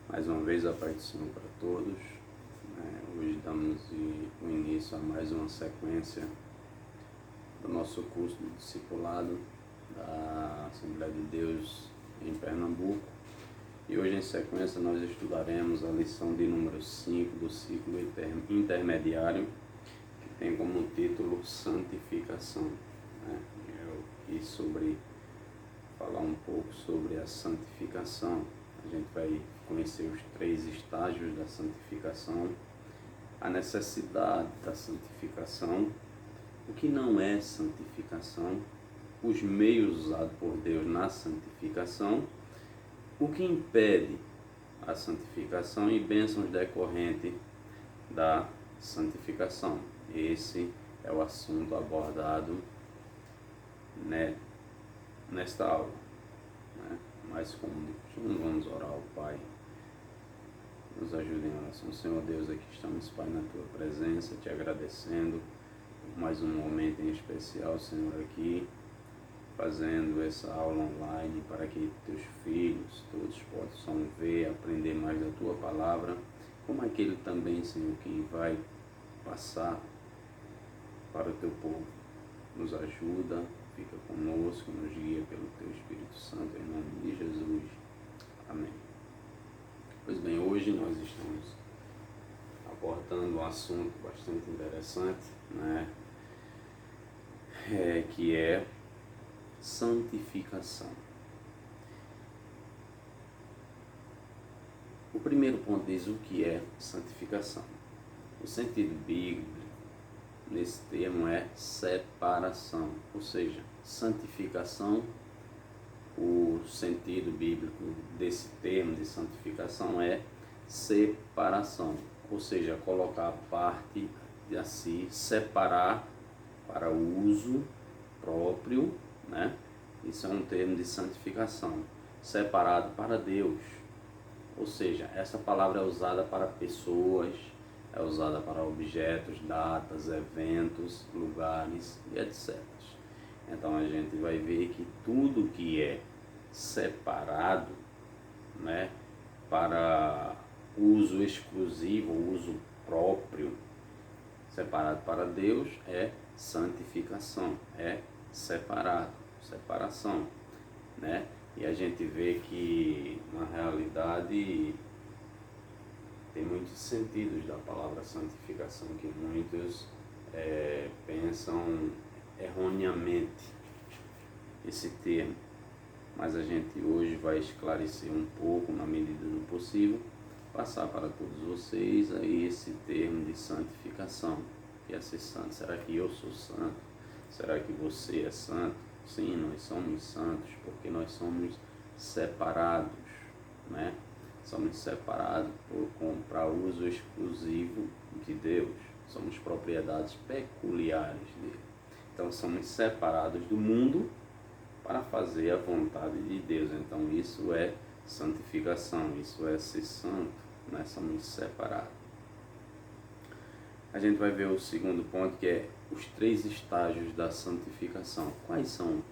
Mais uma vez a paz do Senhor para todos. Hoje damos o início a mais uma sequência do nosso curso de discipulado da Assembleia de Deus em Pernambuco. E hoje em sequência nós estudaremos a lição de número 5 do ciclo intermediário, que tem como título Santificação. Eu quis falar um pouco sobre a santificação. A gente vai conhecer os 3 estágios da santificação, a necessidade da santificação, o que não é santificação, os meios usados por Deus na santificação, o que impede a santificação e bênçãos decorrentes da santificação. Esse é o assunto abordado nesta aula. Mas como vamos orar ao Pai. Nos ajude em oração. Senhor Deus, aqui estamos, Pai, na Tua presença, Te agradecendo por mais um momento em especial, Senhor, aqui, fazendo essa aula online para que Teus filhos, todos possam ver, aprender mais da Tua palavra, como aquele também, Senhor, que vai passar para o Teu povo. Nos ajuda, fica conosco, nos guia pelo Teu Espírito Santo, em nome de Jesus. Amém. Pois bem, hoje nós estamos abordando um assunto bastante interessante, que é santificação. O primeiro ponto diz o que é santificação. O sentido bíblico nesse termo é separação, ou seja, santificação. O sentido bíblico desse termo de santificação é separação, ou seja, colocar a parte de si, separar para o uso próprio, Isso é um termo de santificação, separado para Deus, ou seja, essa palavra é usada para pessoas, é usada para objetos, datas, eventos, lugares e etc. Então a gente vai ver que tudo que é separado, para uso exclusivo, uso próprio, separado para Deus, é santificação, é separado, separação, E a gente vê que na realidade tem muitos sentidos da palavra santificação que muitos pensam erroneamente esse termo, mas a gente hoje vai esclarecer um pouco, na medida do possível, passar para todos vocês aí esse termo de santificação, que é ser santo. Será que eu sou santo? Será que você é santo? Sim, nós somos santos porque nós somos separados, Somos separados para uso exclusivo de Deus, somos propriedades peculiares dele. Então somos separados do mundo para fazer a vontade de Deus. Então isso é santificação, isso é ser santo, Somos separados. A gente vai ver o segundo ponto, que é os 3 estágios da santificação. Quais são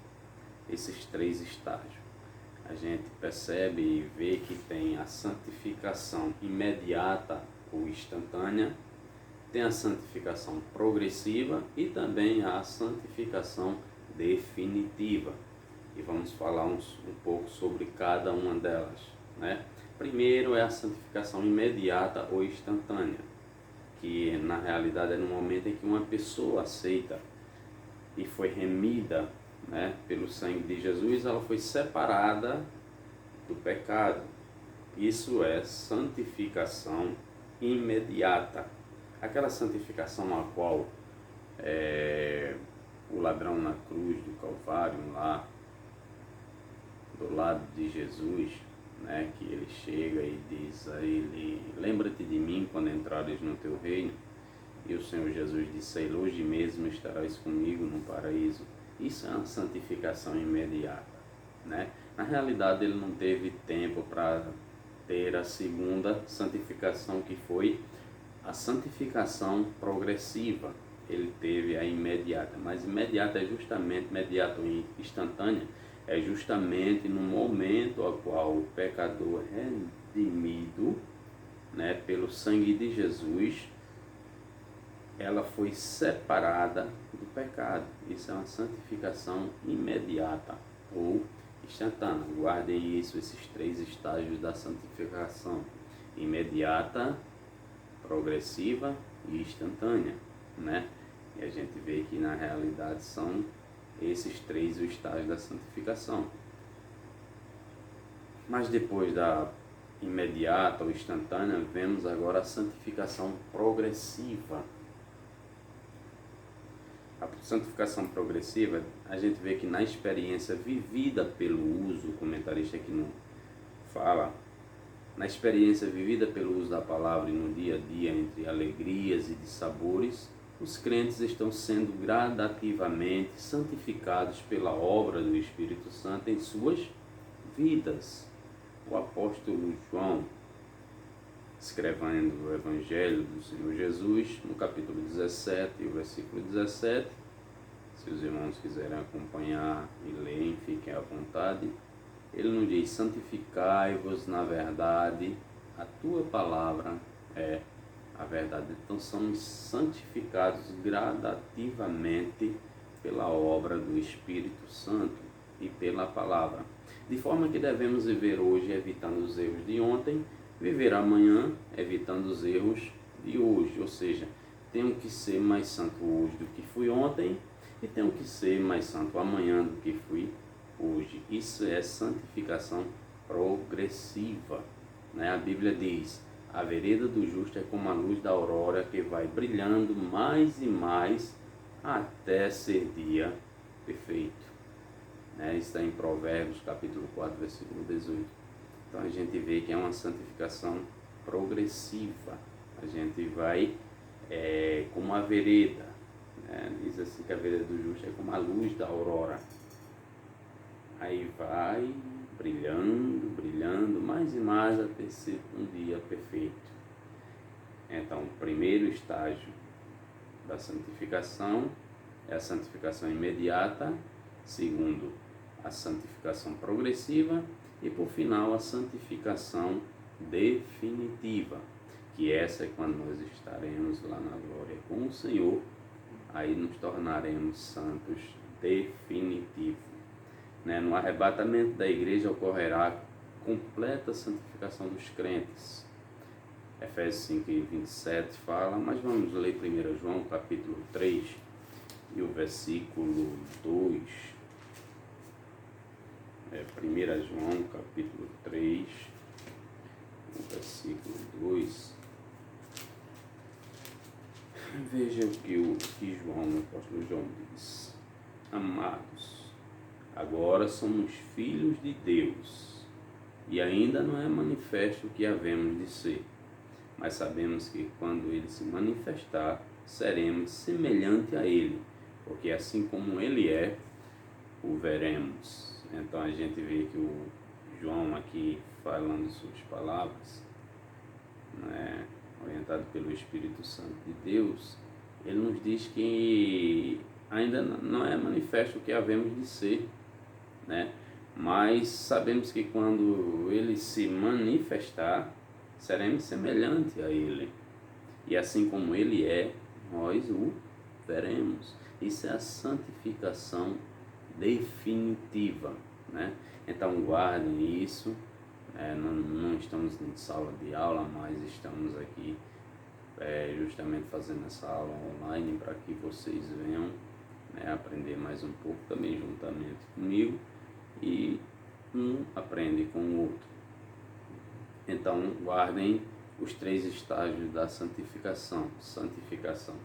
esses 3 estágios? A gente percebe e vê que tem a santificação imediata ou instantânea, tem a santificação progressiva e também a santificação definitiva. E vamos falar um pouco sobre cada uma delas, Primeiro é a santificação imediata ou instantânea, que na realidade é no momento em que uma pessoa aceita e foi remida, pelo sangue de Jesus, ela foi separada do pecado. Isso é santificação imediata. Aquela santificação a qual o ladrão na cruz do Calvário, lá do lado de Jesus, que ele chega e diz a ele: lembra-te de mim quando entrares no teu reino. E o Senhor Jesus disse: hoje mesmo estarás comigo no paraíso. Isso é uma santificação imediata, Na realidade ele não teve tempo para ter a segunda santificação, que foi a santificação progressiva. Ele teve a imediata, mas imediata é justamente, imediata e instantânea, É justamente no momento ao qual o pecador é redimido, né, pelo sangue de Jesus, ela foi separada do pecado. Isso é uma santificação imediata ou instantânea. Guardem isso, esses 3 estágios da santificação: imediata, progressiva e instantânea, né? E a gente vê que na realidade são esses 3 os estágios da santificação. Mas depois da imediata ou instantânea, vemos agora a santificação progressiva. A santificação progressiva, a gente vê que na experiência vivida pelo uso, o comentarista aqui não fala, na experiência vivida pelo uso da palavra e no dia a dia, entre alegrias e dissabores, os crentes estão sendo gradativamente santificados pela obra do Espírito Santo em suas vidas. O apóstolo João, escrevendo o Evangelho do Senhor Jesus, no capítulo 17, o versículo 17, se os irmãos quiserem acompanhar e lerem, fiquem à vontade, ele nos diz: santificai-vos na verdade, a tua palavra é a verdade. Então somos santificados gradativamente pela obra do Espírito Santo e pela palavra, de forma que devemos viver hoje evitando os erros de ontem, viver amanhã evitando os erros de hoje. Ou seja, tenho que ser mais santo hoje do que fui ontem e tenho que ser mais santo amanhã do que fui hoje. Isso é santificação progressiva, né? A Bíblia diz: a vereda do justo é como a luz da aurora, que vai brilhando mais e mais até ser dia perfeito, né? Isso está em Provérbios capítulo 4, versículo 18. Então a gente vê que é uma santificação progressiva. A gente vai como a vereda, né? Diz assim que a vereda do justo é como a luz da aurora. Aí vai brilhando, brilhando, mais e mais até ser um dia perfeito. Então, o primeiro estágio da santificação é a santificação imediata, segundo, a santificação progressiva e, por final, a santificação definitiva, que essa é quando nós estaremos lá na glória com o Senhor, aí nos tornaremos santos definitivos. No arrebatamento da igreja ocorrerá a completa santificação dos crentes. Efésios 5:27 fala, mas vamos ler 1 João capítulo 3 e o versículo 2. 1 João capítulo 3, o versículo 2. Veja o que João, o apóstolo João diz: amados, agora somos filhos de Deus, e ainda não é manifesto o que havemos de ser, mas sabemos que quando Ele se manifestar, seremos semelhante a Ele, porque assim como Ele é, o veremos. Então a gente vê que o João aqui, falando suas palavras, né, orientado pelo Espírito Santo de Deus, ele nos diz que ainda não é manifesto o que havemos de ser, né? Mas sabemos que quando Ele se manifestar, seremos semelhante a Ele, e assim como Ele é, nós o veremos. Isso é a santificação definitiva, né? Então guardem isso. Não estamos em sala de aula, mas estamos aqui justamente fazendo essa aula online para que vocês venham, né, aprender mais um pouco também juntamente comigo, e um aprende com o outro. Então guardem os 3 estágios da santificação: santificação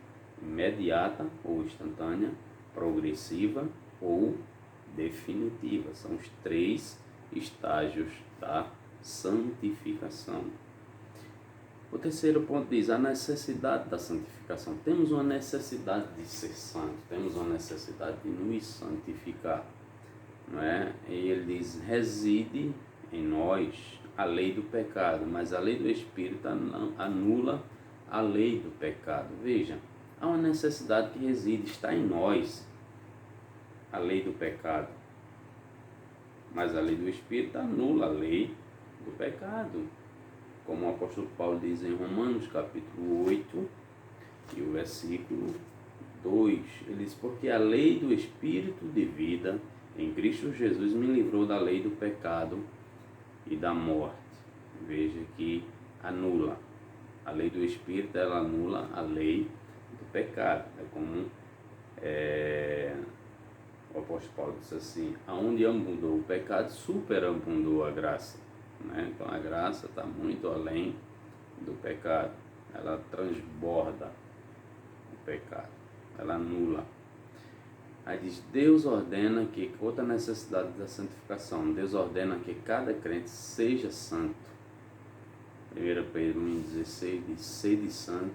imediata ou instantânea, progressiva ou definitiva. São os 3 estágios da santificação. O terceiro ponto diz a necessidade da santificação. Temos uma necessidade de ser santo, temos uma necessidade de nos santificar, não é? E ele diz: reside em nós a lei do pecado, mas a lei do Espírito anula a lei do pecado. Veja, há uma necessidade que reside, está em nós, a lei do pecado. Mas a lei do Espírito anula a lei do pecado. Como o apóstolo Paulo diz em Romanos capítulo 8 e o versículo 2, ele diz: porque a lei do Espírito de vida em Cristo Jesus me livrou da lei do pecado e da morte. Veja que anula. A lei do Espírito, ela anula a lei do pecado. É como o apóstolo Paulo disse assim: aonde abundou o pecado, superabundou a graça. Né? Então a graça está muito além do pecado. Ela transborda o pecado. Ela anula. Aí diz: Deus ordena que, outra necessidade da santificação, Deus ordena que cada crente seja santo. 1 Pedro 1,16 diz: sede santos,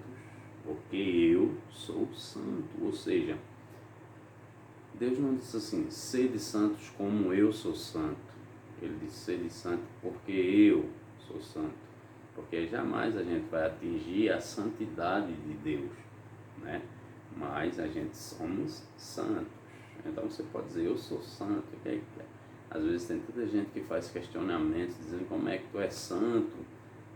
porque eu sou santo. Ou seja, Deus não disse assim: sede santos como eu sou santo. Ele disse: sede santo porque eu sou santo. Porque jamais a gente vai atingir a santidade de Deus, né? Mas a gente somos santos. Então você pode dizer: eu sou santo. Às vezes tem tanta gente que faz questionamentos dizendo: como é que tu é santo?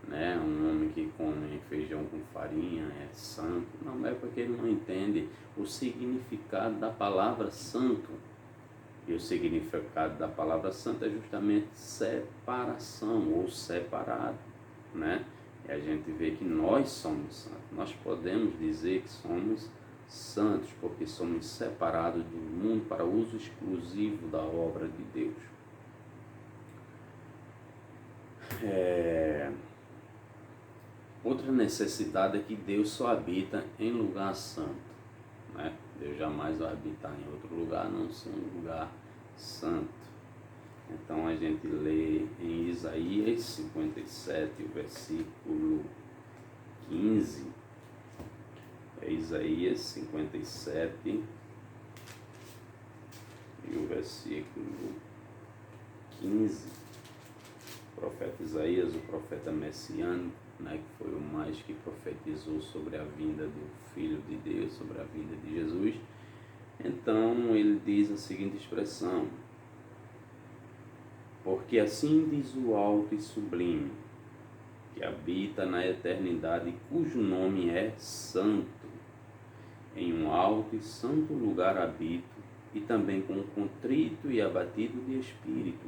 Né? Um homem que come feijão com farinha é santo. Não, é porque ele não entende o significado da palavra santo. E o significado da palavra santo é justamente separação ou separado, né? E a gente vê que nós somos santos. Nós podemos dizer que somos santos porque somos separados do mundo para uso exclusivo da obra de Deus. Outra necessidade é que Deus só habita em lugar santo, né? Deus jamais vai habitar em outro lugar, a não ser um lugar santo. Então a gente lê em Isaías 57, o versículo 15. É Isaías 57 e o versículo 15. O profeta Isaías, o profeta messiânico, né, que foi o mais que profetizou sobre a vinda do Filho de Deus, sobre a vinda de Jesus. Então ele diz a seguinte expressão: porque assim diz o alto e sublime, que habita na eternidade, cujo nome é Santo. Em um alto e santo lugar habito, e também com um contrito e abatido de espírito,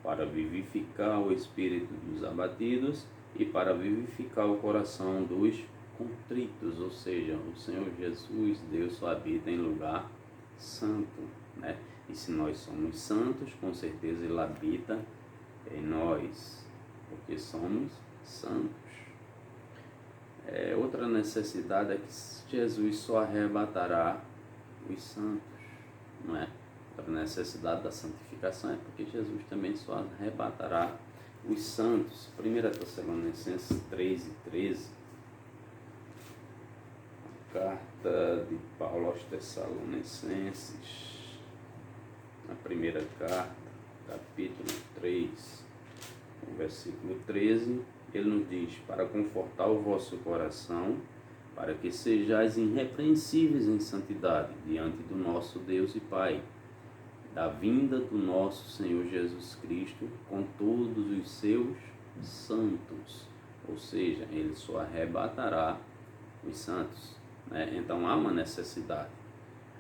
para vivificar o espírito dos abatidos e para vivificar o coração dos contritos. Ou seja, o Senhor Jesus, Deus só habita em lugar santo, né? E se nós somos santos, com certeza Ele habita em nós, porque somos santos. Outra necessidade é que Jesus só arrebatará os santos, não é? Outra necessidade da santificação é porque Jesus também só arrebatará os santos. 1 Tessalonicenses 3:13, carta de Paulo aos Tessalonicenses, a primeira carta, capítulo 3, o versículo 13, ele nos diz: para confortar o vosso coração, para que sejais irrepreensíveis em santidade diante do nosso Deus e Pai, da vinda do nosso Senhor Jesus Cristo com todos os seus santos. Ou seja, Ele só arrebatará os santos, né? Então há uma necessidade.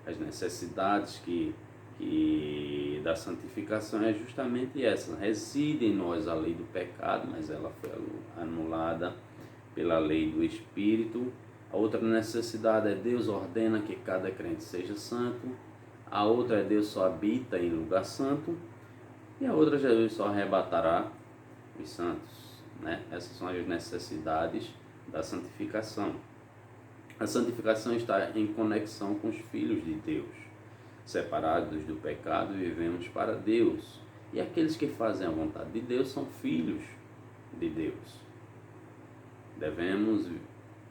As necessidades da santificação é justamente essa. Reside em nós a lei do pecado, mas ela foi anulada pela lei do Espírito. A outra necessidade é Deus ordena que cada crente seja santo. A outra é Deus só habita em lugar santo. E a outra, Jesus só arrebatará os santos, né? Essas são as necessidades da santificação. A santificação está em conexão com os filhos de Deus. Separados do pecado, vivemos para Deus. E aqueles que fazem a vontade de Deus são filhos de Deus. Devemos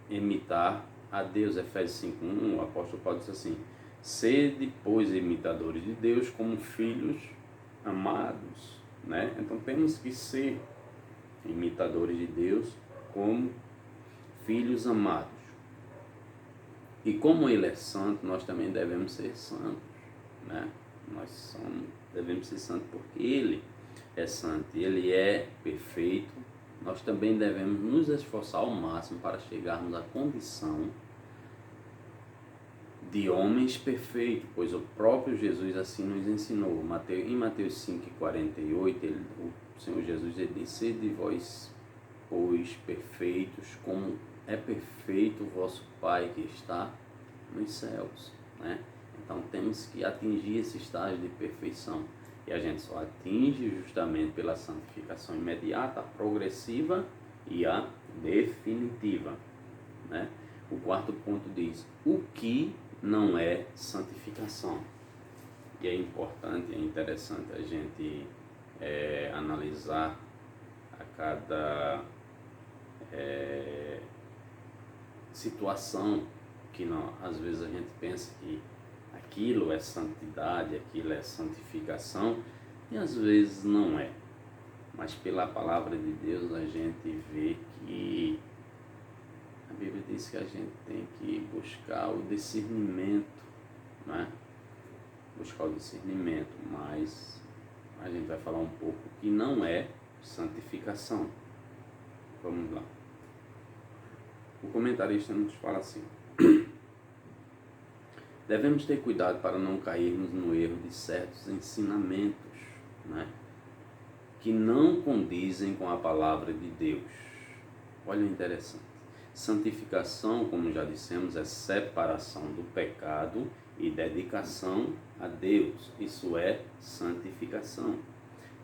imitar a Deus. Efésios 5:1, o apóstolo Paulo diz assim: sede, pois, imitadores de Deus como filhos amados, né? Então temos que ser imitadores de Deus como filhos amados. E como Ele é santo, nós também devemos ser santos, né? Devemos ser santos porque Ele é santo, ele é perfeito, nós também devemos nos esforçar ao máximo para chegarmos à condição de homens perfeitos, pois o próprio Jesus assim nos ensinou. Em Mateus 5,48, o Senhor Jesus ele disse: sede vós, pois, perfeitos, como é perfeito o vosso Pai que está nos céus, né? Então temos que atingir esse estágio de perfeição, e a gente só atinge justamente pela santificação imediata, a progressiva e a definitiva, né? O quarto ponto diz: o que não é santificação? E é importante, é interessante a gente analisar a cada situação que não, às vezes a gente pensa que aquilo é santidade, aquilo é santificação, e às vezes não é. Mas pela palavra de Deus a gente vê que a Bíblia diz que a gente tem que buscar o discernimento, né? Buscar o discernimento, mas a gente vai falar um pouco que não é santificação. Vamos lá. O comentarista nos fala assim: devemos ter cuidado para não cairmos no erro de certos ensinamentos, né, que não condizem com a palavra de Deus. Olha, interessante. Santificação, como já dissemos, é separação do pecado e dedicação a Deus. Isso é santificação.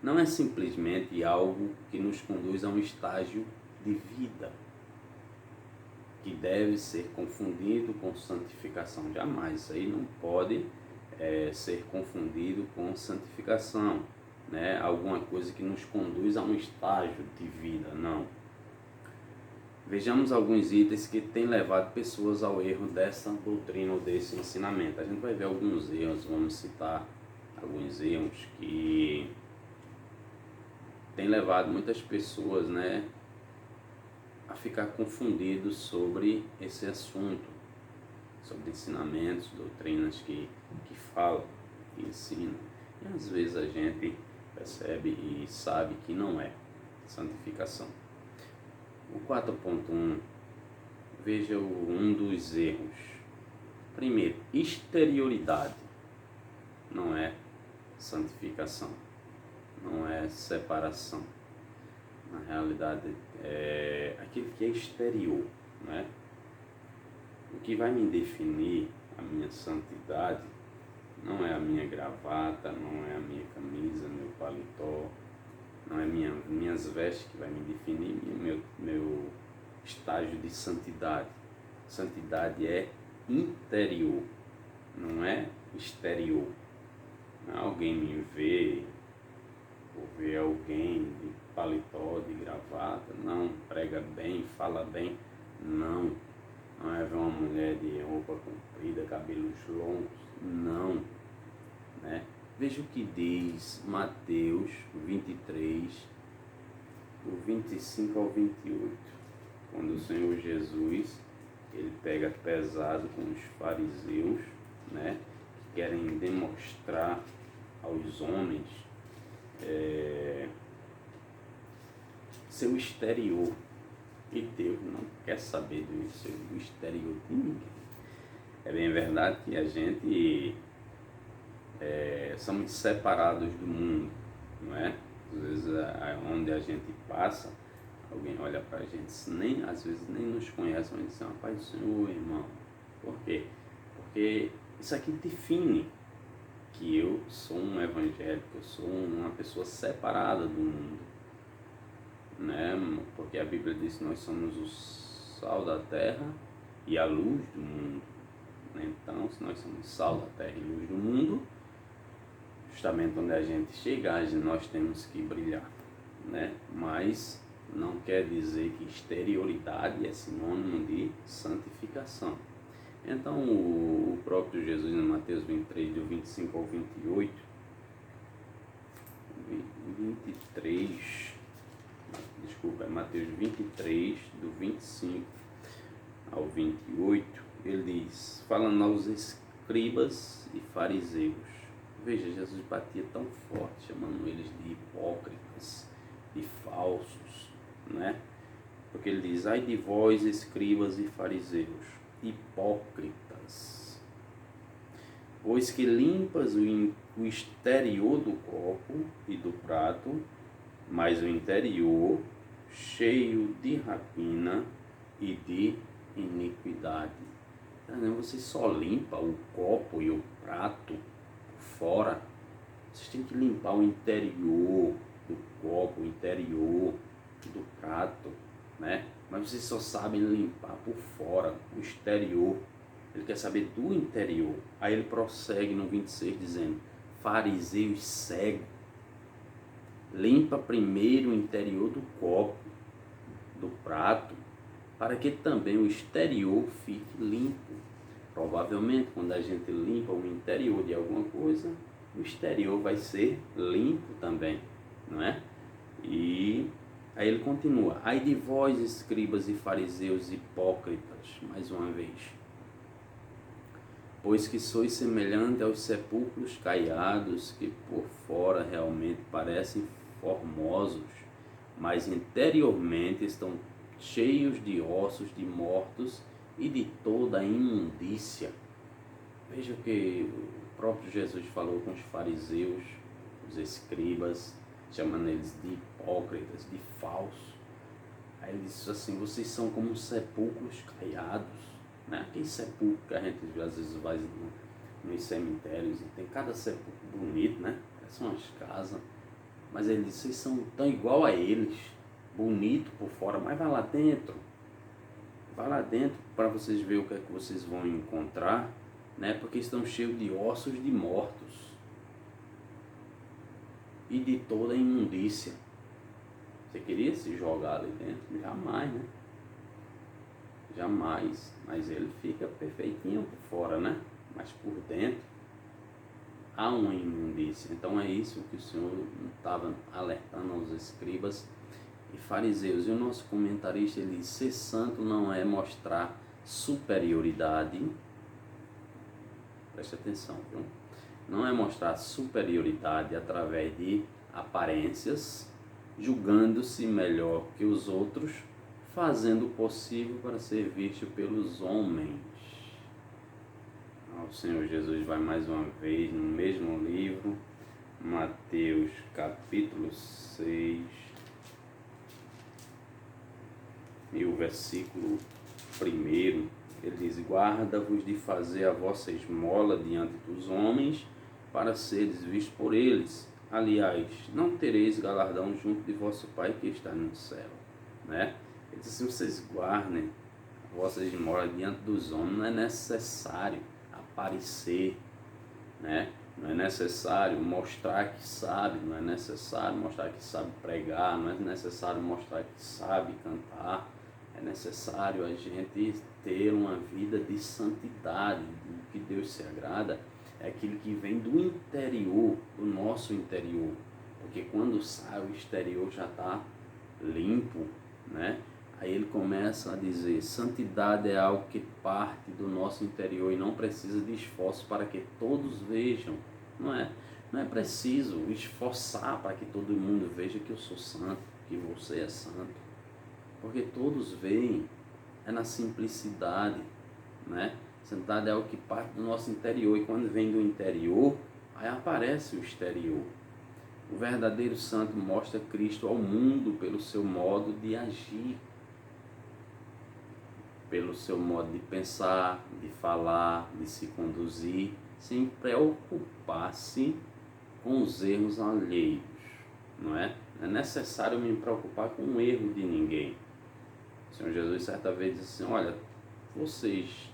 Não é simplesmente algo que nos conduz a um estágio de vida que deve ser confundido com santificação. Jamais. Isso aí não pode ser confundido com santificação, né? Alguma coisa que nos conduz a um estágio de vida, não. Vejamos alguns itens que têm levado pessoas ao erro dessa doutrina ou desse ensinamento. A gente vai ver alguns erros, vamos citar alguns erros que têm levado muitas pessoas, né, a ficar confundidos sobre esse assunto, sobre ensinamentos, doutrinas que falam, que ensinam. E às vezes a gente percebe e sabe que não é santificação. O 4.1, veja um dos erros. Primeiro, exterioridade não é santificação, não é separação. Na realidade, é aquilo que é exterior, né? O que vai me definir a minha santidade não é a minha gravata, não é a minha camisa, meu paletó, não é minhas vestes que vai me definir meu estágio de santidade. Santidade é interior, não é exterior. Não é alguém me ver, ou ver alguém de paletó, de gravata, não, prega bem, fala bem, não. Não é ver uma mulher de roupa comprida, cabelos longos, não, né? Veja o que diz Mateus 23, do 25 ao 28, quando o Senhor Jesus, ele pega pesado com os fariseus, né, que querem demonstrar aos homens seu exterior, e Deus não quer saber do exterior de ninguém. É bem verdade que a gente somos separados do mundo, não é? Às vezes onde a gente passa, alguém olha pra gente, às vezes nem nos conhece, mas diz assim: paz do Senhor, irmão. Por quê? Porque isso aqui define que eu sou um evangélico, eu sou uma pessoa separada do mundo, né? Porque a Bíblia diz que nós somos o sal da terra e a luz do mundo. Então, se nós somos sal da terra e luz do mundo, justamente onde a gente chegar, nós temos que brilhar, né? Mas não quer dizer que exterioridade é sinônimo de santificação. Então, o próprio Jesus, em Mateus 23, do 25 ao 28, 23, do 25 ao 28, ele diz, falando aos escribas e fariseus, Veja, Jesus batia tão forte, chamando eles de hipócritas, de falsos, né? Porque ele diz: ai de vós, escribas e fariseus, hipócritas, pois que limpas o exterior do copo e do prato, mas o interior cheio de rapina e de iniquidade. Você só limpa o copo e o prato por fora. Vocês têm que limpar o interior do copo, o interior do prato, né? Mas vocês só sabem limpar por fora, o exterior. Ele quer saber do interior. Aí ele prossegue no 26 dizendo: fariseus cegos, limpa primeiro o interior do copo, do prato, para que também o exterior fique limpo. Provavelmente, quando a gente limpa o interior de alguma coisa, o exterior vai ser limpo também, não é? E aí ele continua: ai de vós, escribas e fariseus hipócritas, mais uma vez, pois que sois semelhante aos sepulcros caiados, que por fora realmente parecem formosos, mas interiormente estão cheios de ossos de mortos e de toda a imundícia. Veja o que o próprio Jesus falou com os fariseus, os escribas, chamando eles de hipócritas, de falsos. Aí ele disse assim: vocês são como sepulcros caiados, né? Aquele sepulcro que a gente às vezes vai nos cemitérios e tem cada sepulcro bonito, né? São as casas. Mas ele disse: vocês são tão igual a eles, bonito por fora, mas vai lá dentro. Vai lá dentro para vocês verem o que é que vocês vão encontrar, né? Porque estão cheios de ossos de mortos e de toda a imundícia. Você queria se jogar ali dentro? Jamais, né? Jamais. Mas ele fica perfeitinho por fora, né? Mas por dentro há uma imundícia. Então é isso que o Senhor estava alertando aos escribas e fariseus. E o nosso comentarista, ele diz: ser santo não é mostrar superioridade. Preste atenção, viu? Não é mostrar superioridade através de aparências, julgando-se melhor que os outros, fazendo o possível para ser visto pelos homens. O Senhor Jesus vai mais uma vez no mesmo livro, Mateus capítulo 6, e o versículo 1, ele diz: guarda-vos de fazer a vossa esmola diante dos homens, para seres vistos por eles. Aliás, não tereis galardão junto de vosso Pai que está no céu, né? Ele diz assim: vocês guardem a vossa esmola diante dos homens. Não é necessário aparecer, né? Não é necessário mostrar que sabe, não é necessário mostrar que sabe pregar, não é necessário mostrar que sabe cantar. É necessário a gente ter uma vida de santidade. O que Deus se agrada é aquilo que vem do interior, do nosso interior. Porque quando sai, o exterior já está limpo, né? Aí ele começa a dizer: santidade é algo que parte do nosso interior e não precisa de esforço para que todos vejam. Não é preciso esforçar para que todo mundo veja que eu sou santo, que você é santo. Porque todos veem, é na simplicidade, né? Santidade é algo que parte do nosso interior, e quando vem do interior, aí aparece o exterior. O verdadeiro santo mostra Cristo ao mundo pelo seu modo de agir, pelo seu modo de pensar, de falar, de se conduzir, sem preocupar-se com os erros alheios, não é? Não é necessário me preocupar com o erro de ninguém. O Senhor Jesus certa vez disse assim: olha, vocês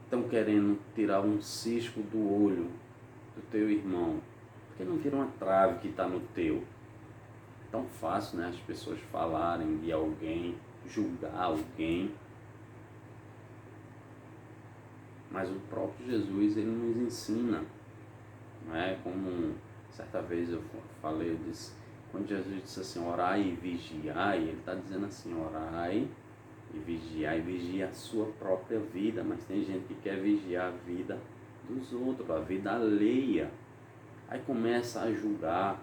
estão querendo tirar um cisco do olho do teu irmão, por que não tira uma trave que está no teu? É tão fácil, né, as pessoas falarem de alguém, julgar alguém, mas o próprio Jesus, ele nos ensina, não é? Como certa vez eu falei, eu disse, quando Jesus disse assim: orai e vigiai, ele está dizendo assim: orai e vigiai, vigia a sua própria vida. Mas tem gente que quer vigiar a vida dos outros, a vida alheia. Aí começa a julgar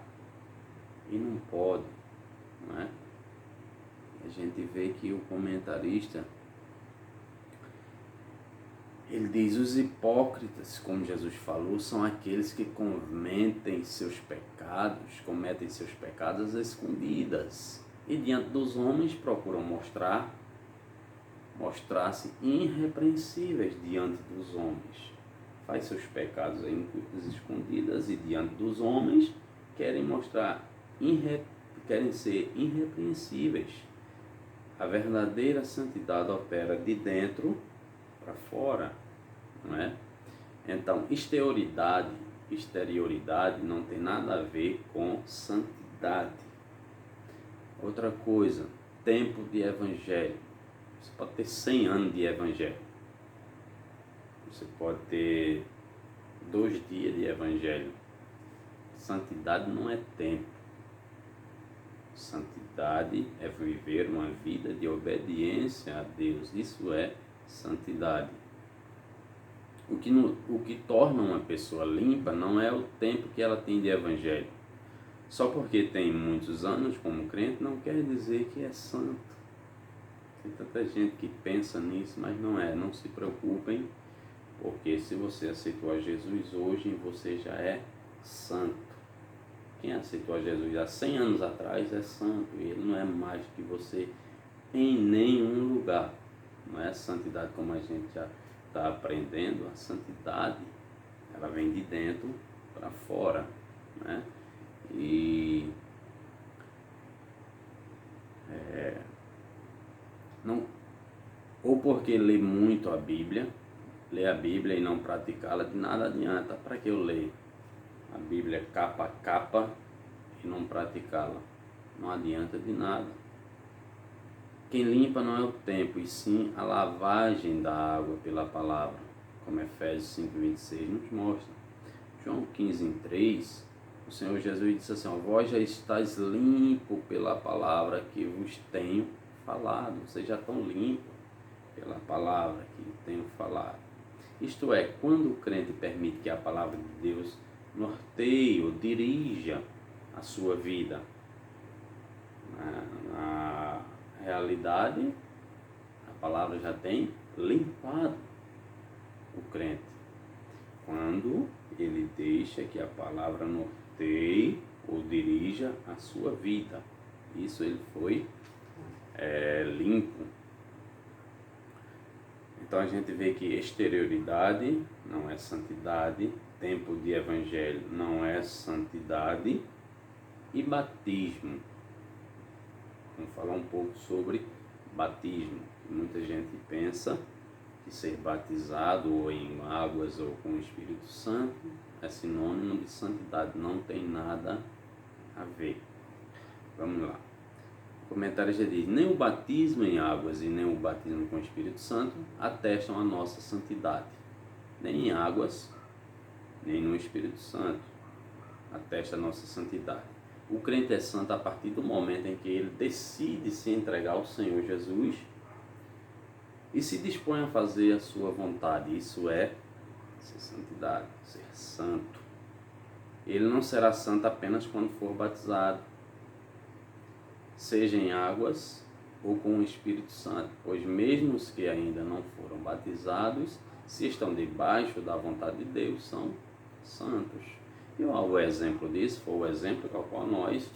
e não pode, não é? A gente vê que o comentarista, ele diz: os hipócritas, como Jesus falou, são aqueles que cometem seus pecados às escondidas e diante dos homens procuram mostrar-se irrepreensíveis diante dos homens. Faz seus pecados às escondidas e diante dos homens querem ser irrepreensíveis. A verdadeira santidade opera de dentro para fora, não é? Então, exterioridade não tem nada a ver com santidade. Outra coisa, tempo de evangelho. Você pode ter 100 anos de evangelho. Você pode ter 2 dias de evangelho. Santidade não é tempo. Santidade é viver uma vida de obediência a Deus. Isso é santidade. O que torna uma pessoa limpa não é o tempo que ela tem de evangelho. Só porque tem muitos anos como crente não quer dizer que é santo. Tem tanta gente que pensa nisso, mas não é. Não se preocupem, porque se você aceitou a Jesus hoje, você já é santo. Quem aceitou a Jesus há 100 anos atrás é santo, e ele não é mais que você em nenhum lugar. Não é santidade como a gente já está aprendendo. A santidade, ela vem de dentro para fora, né? Ou porque lê muito a Bíblia, ler a Bíblia e não praticá-la, de nada adianta. Para que eu ler a Bíblia capa a capa e não praticá-la? Não adianta de nada. Quem limpa não é o tempo, e sim a lavagem da água pela palavra, como Efésios 5:26 nos mostra. João 15:3, o Senhor Jesus disse assim: vós já estáis limpo pela palavra que vos tenho falado. Vocês já estão limpos pela palavra que tenho falado. Isto é, quando o crente permite que a palavra de Deus norteie ou dirija a sua vida, na realidade, a palavra já tem limpado o crente. Quando ele deixa que a palavra norteie ou dirija a sua vida, isso ele foi limpo. Então a gente vê que exterioridade não é santidade, tempo de evangelho não é santidade, e batismo. Vamos falar um pouco sobre batismo. Muita gente pensa que ser batizado ou em águas ou com o Espírito Santo é sinônimo de santidade. Não tem nada a ver. Vamos lá. O comentário já diz: nem o batismo em águas e nem o batismo com o Espírito Santo atestam a nossa santidade. Nem em águas, nem no Espírito Santo atesta a nossa santidade. O crente é santo a partir do momento em que ele decide se entregar ao Senhor Jesus e se dispõe a fazer a sua vontade. Isso é ser santidade, ser santo. Ele não será santo apenas quando for batizado, seja em águas ou com o Espírito Santo, pois mesmo os que ainda não foram batizados, se estão debaixo da vontade de Deus, são santos. E o exemplo disso foi o exemplo ao qual nós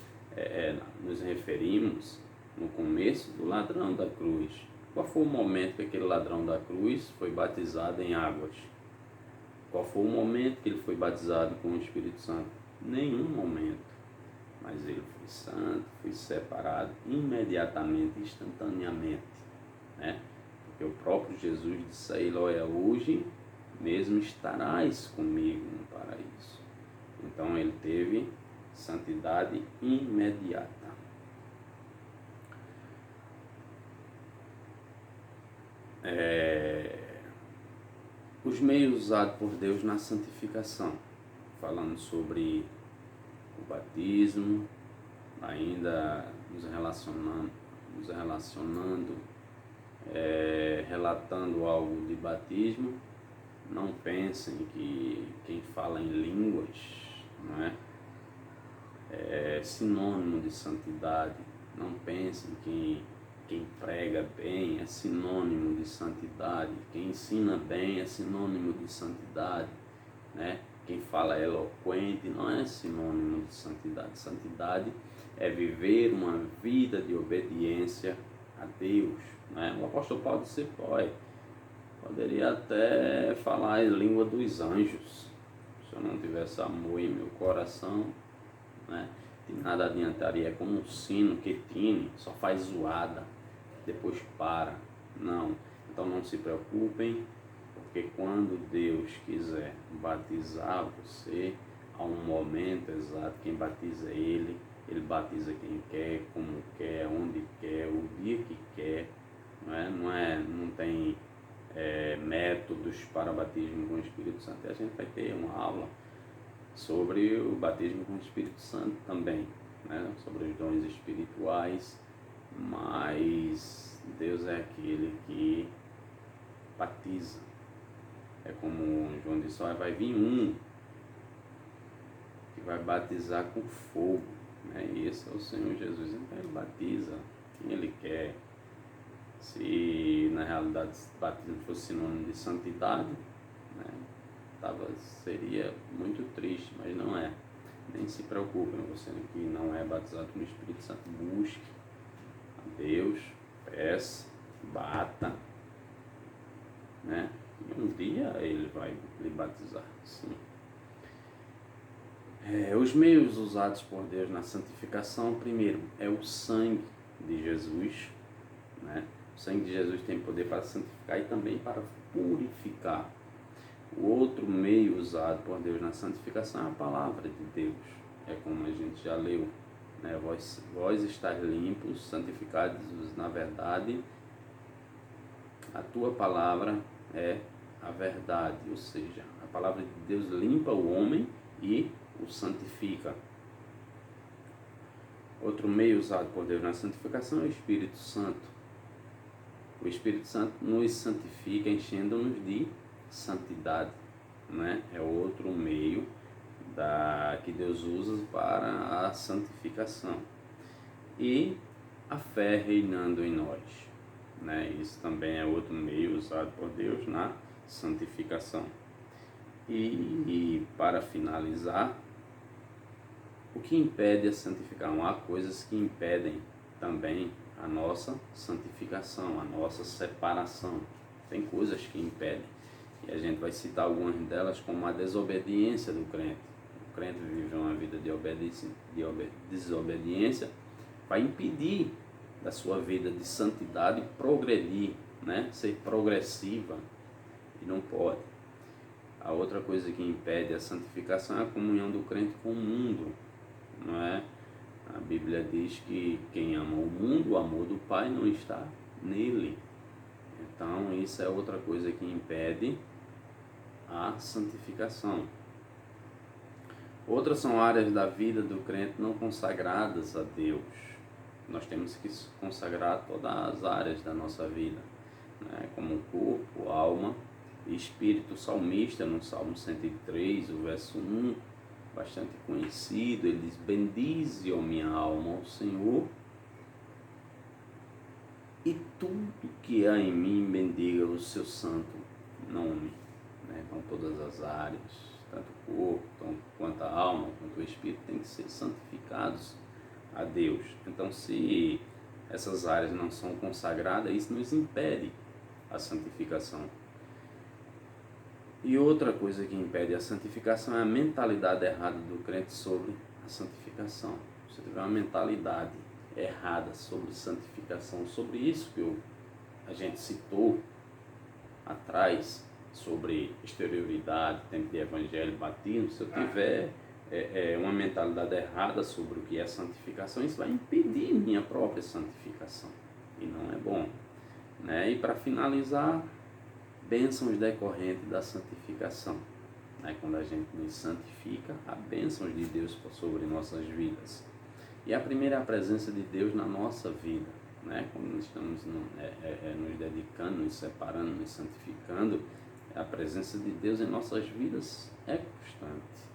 nos referimos no começo do ladrão da cruz. Qual foi o momento que aquele ladrão da cruz foi batizado em águas? Qual foi o momento que ele foi batizado com o Espírito Santo? Nenhum momento. Mas ele foi santo, foi separado imediatamente, instantaneamente, né? Porque o próprio Jesus disse a ele: olha, hoje mesmo estarás comigo no paraíso. Então ele teve santidade imediata. Os meios usados por Deus na santificação, falando sobre o batismo, ainda nos relacionando, relatando algo de batismo. Não pensem que quem fala em línguas, não é sinônimo de santidade. Não pensem que quem prega bem é sinônimo de santidade. Quem ensina bem é sinônimo de santidade, né? Quem fala eloquente não é sinônimo de santidade. Santidade é viver uma vida de obediência a Deus, né? O apóstolo Paulo disse, poderia até falar em língua dos anjos. Se eu não tivesse amor em meu coração, né, de nada adiantaria. É como um sino que tine, só faz zoada, depois para. Não. Então não se preocupem, porque quando Deus quiser batizar você, há um momento exato. Quem batiza é Ele batiza quem quer, como quer, onde quer, o dia que quer. Não tem métodos para batismo com o Espírito Santo. E a gente vai ter uma aula sobre o batismo com o Espírito Santo também, né? Sobre os dons espirituais, mas Deus é aquele que batiza. É como João disse, vai vir um que vai batizar com fogo, né? E esse é o Senhor Jesus. Então Ele batiza quem Ele quer. Se na realidade batismo fosse sinônimo de santidade, né, seria muito triste, mas não é. Nem se preocupem, você que não é batizado com o Espírito Santo, busque a Deus, peça, bata, né? E um dia Ele vai lhe batizar, sim. Os meios usados por Deus na santificação, primeiro, é o sangue de Jesus, né? O sangue de Jesus tem poder para santificar e também para purificar. O outro meio usado por Deus na santificação é a palavra de Deus. É como a gente já leu, né? Vós estáis limpos, santificados na verdade. A tua palavra é a verdade, ou seja, a palavra de Deus limpa o homem e o santifica. Outro meio usado por Deus na santificação é o Espírito Santo. O Espírito Santo nos santifica, enchendo-nos de santidade, né? É outro meio que Deus usa para a santificação. E a fé reinando em nós, né? Isso também é outro meio usado por Deus na santificação. E para finalizar, o que impede a santificação? Há coisas que impedem também a nossa santificação, a nossa separação. Tem coisas que impedem. E a gente vai citar algumas delas, como a desobediência do crente. O crente vive uma vida de desobediência, vai impedir da sua vida de santidade progredir, né? Ser progressiva, e não pode. A outra coisa que impede a santificação é a comunhão do crente com o mundo, não é? A Bíblia diz que quem ama o mundo, o amor do Pai não está nele. Então, isso é outra coisa que impede a santificação. Outras são áreas da vida do crente não consagradas a Deus. Nós temos que consagrar todas as áreas da nossa vida, né? Como corpo, alma e espírito. O salmista, no Salmo 103, o verso 1, bastante conhecido, ele diz: bendize, ó minha alma, ao Senhor, e tudo que há em mim bendiga o seu santo nome, né? Então todas as áreas, tanto o corpo, quanto a alma, quanto o espírito, tem que ser santificados a Deus. Então, se essas áreas não são consagradas, isso nos impede a santificação. E outra coisa que impede a santificação é a mentalidade errada do crente sobre a santificação. Se tiver uma mentalidade errada sobre santificação, sobre isso que a gente citou atrás, sobre exterioridade, tempo de evangelho, batismo, se eu tiver uma mentalidade errada sobre o que é santificação, isso vai impedir minha própria santificação, e não é bom, né? E para finalizar, bênçãos decorrentes da santificação, né? Quando a gente nos santifica, há bênçãos de Deus sobre nossas vidas. E a primeira é a presença de Deus na nossa vida, né? Quando nós estamos nos dedicando, nos separando, nos santificando, A presença de Deus em nossas vidas é constante.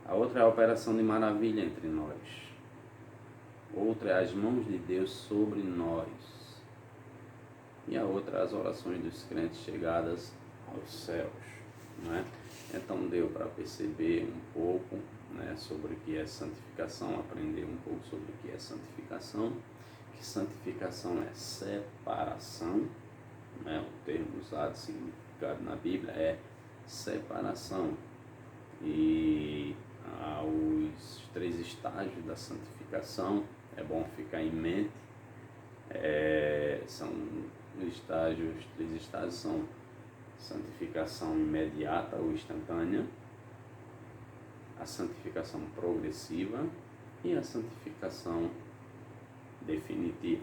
A outra é a operação de maravilha entre nós. Outra é as mãos de Deus sobre nós. E a outra é as orações dos crentes chegadas aos céus. Não é? Então deu para perceber um pouco, né, sobre o que é santificação, aprender um pouco sobre o que é santificação. Que santificação é separação, né? O termo usado, significado na Bíblia é separação. E os 3 estágios da santificação, é bom ficar em mente, os 3 estágios são santificação imediata ou instantânea, a santificação progressiva e a santificação definitiva,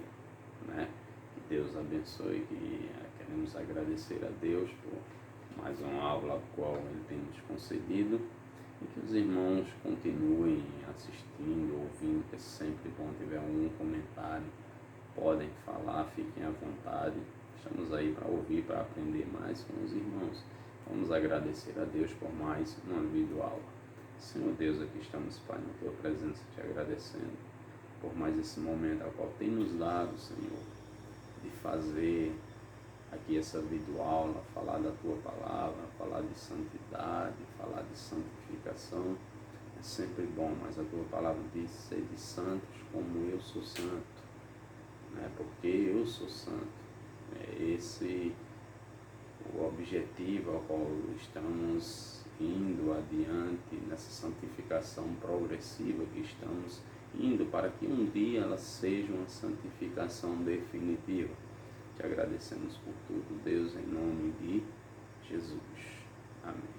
né? Que Deus abençoe, que queremos agradecer a Deus por mais uma aula a qual Ele tem nos concedido, e que os irmãos continuem assistindo, ouvindo, que é sempre bom. Tiver algum comentário, podem falar, fiquem à vontade. Estamos aí para ouvir, para aprender mais com os irmãos. Vamos agradecer a Deus por mais uma videoaula. Senhor Deus, aqui estamos, Pai, na Tua presença, te agradecendo por mais esse momento ao qual tem nos dado, Senhor, de fazer aqui essa videoaula, falar da Tua Palavra, falar de santidade, falar de santificação. É sempre bom, mas a Tua Palavra diz: sede santos como eu sou santo, né? Porque eu sou santo. É esse o objetivo ao qual estamos indo adiante nessa santificação progressiva que estamos indo, para que um dia ela seja uma santificação definitiva. Te agradecemos por tudo, Deus, em nome de Jesus. Amém.